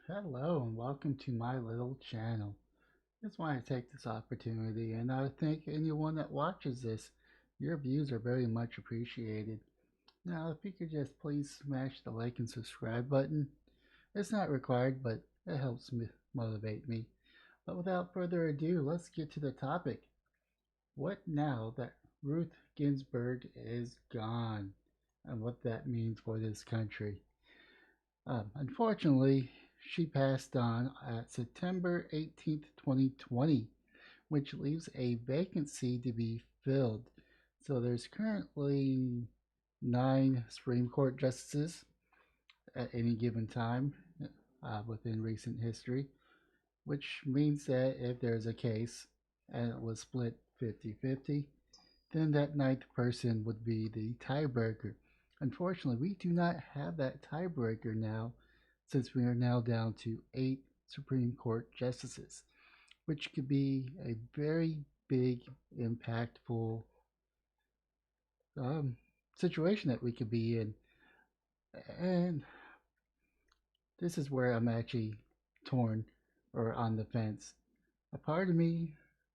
Hello and welcome to my little channel. Just want to take this opportunity and thank anyone that watches this. Your views are very much appreciated. Now, if you could just please smash the like and subscribe button. It's not required, but it helps me motivate me. But without further ado, let's get to the topic. What now that Ruth Ginsburg is gone and what that means for this country? Unfortunately, she passed on at September 18th, 2020, which leaves a vacancy to be filled. So there's currently 9 Supreme Court justices at any given time within recent history, which means that if there's a case and it was split 50-50, then that ninth person would be the tiebreaker. Unfortunately, we do not have that tiebreaker now since we are now down to 8 Supreme Court justices, which could be a very big, impactful um, situation that we could be in. And this is where I'm actually torn or on the fence. A part of me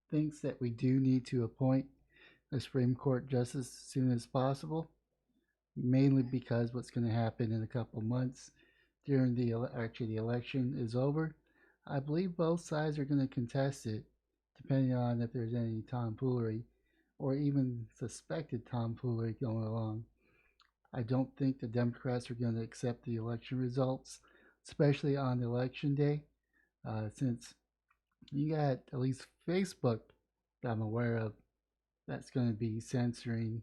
thinks that we do need to appoint a Supreme Court justice as soon as possible, mainly because what's going to happen in a couple months during the election is over. I believe both sides are going to contest it, depending on if there's any tomfoolery or even suspected tomfoolery going along. I don't think the Democrats are going to accept the election results, especially on election day, since you got at least Facebook that I'm aware of that's going to be censoring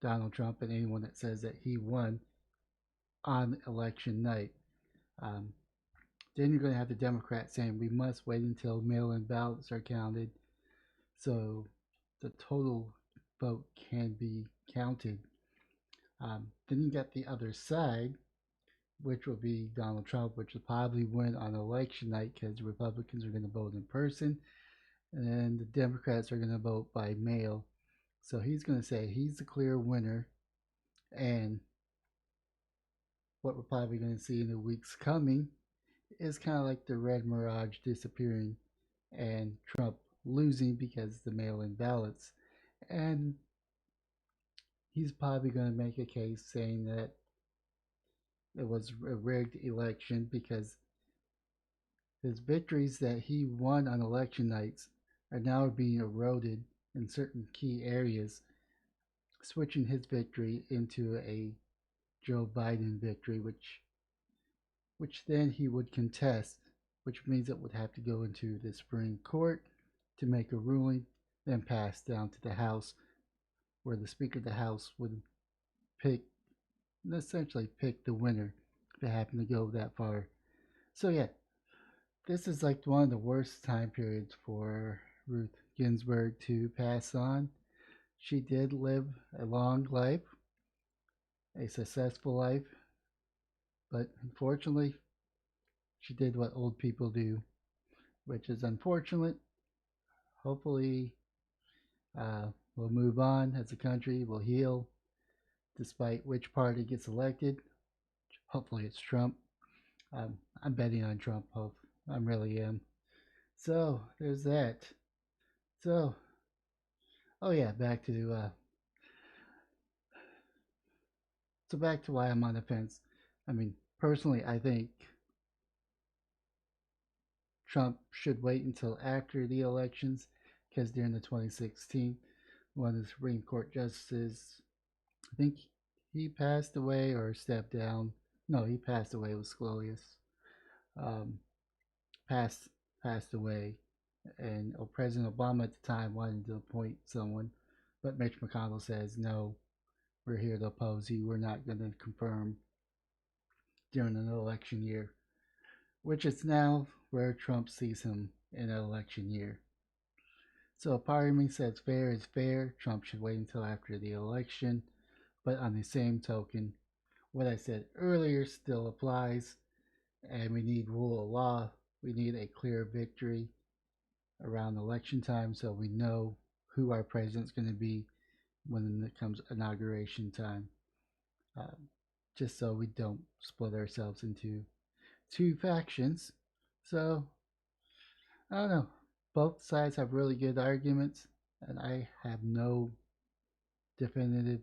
Donald Trump and anyone that says that he won on election night. Um, then you're going to have the Democrats saying we must wait until mail in ballots are counted so the total vote can be counted. Then you got the other side, which will be Donald Trump, which will probably win on election night because the Republicans are going to vote in person and the Democrats are going to vote by mail. So he's going to say he's the clear winner. And what we're probably going to see in the weeks coming is kind of like the red mirage disappearing and Trump losing because the mail in ballots. And he's probably going to make a case saying that it was a rigged election because his victories that he won on election nights are now being eroded in certain key areas, switching his victory into a Joe Biden victory, which then he would contest, which means it would have to go into the Supreme Court to make a ruling, then pass down to the House, where the Speaker of the House would pick, essentially pick the winner if it happened to go that far. So yeah, this is like one of the worst time periods for Ruth Ginsburg to pass on. She did live a long life, a successful life, but unfortunately, she did what old people do, which is unfortunate. Hopefully, we'll move on as a country, we'll heal, despite which party gets elected. Hopefully, it's Trump. I'm betting on Trump. Hope I really am. So there's that. So, oh yeah, back to why I'm on the fence. I mean, personally, I think Trump should wait until after the elections because during the 2016, one of the Supreme Court justices, I think he passed away or stepped down. No, he passed away. It was Scolius. Um, passed passed away, and President Obama at the time wanted to appoint someone, but Mitch McConnell says no. We're here to oppose you. We're not going to confirm during an election year, which is now where Trump sees him in an election year. So part of me says fair is fair. Trump should wait until after the election. But on the same token, what I said earlier still applies. And we need rule of law. We need a clear victory around election time so we know who our president's going to be when it comes inauguration time. Uh, just so we don't split ourselves into two factions. So I don't know. Both sides have really good arguments, and I have no definitive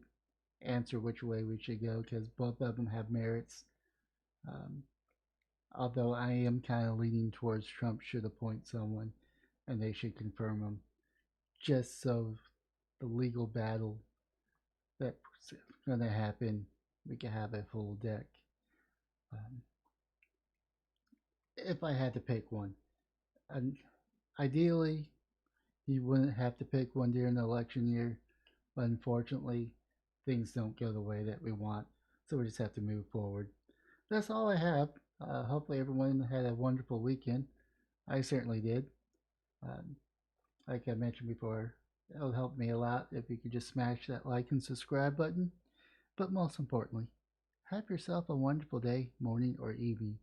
answer which way we should go because both of them have merits. Um, Although I am kind of leaning towards Trump should appoint someone and they should confirm him just so the legal battle that's going to happen, we can have a full deck. Um, if I had to pick one, and ideally, he wouldn't have to pick one during the election year, but unfortunately, things don't go the way that we want, so we just have to move forward. That's all I have. Hopefully, everyone had a wonderful weekend. I certainly did. Um, like I mentioned before, it'll help me a lot if you could just smash that like and subscribe button. But most importantly, have yourself a wonderful day, morning, or evening.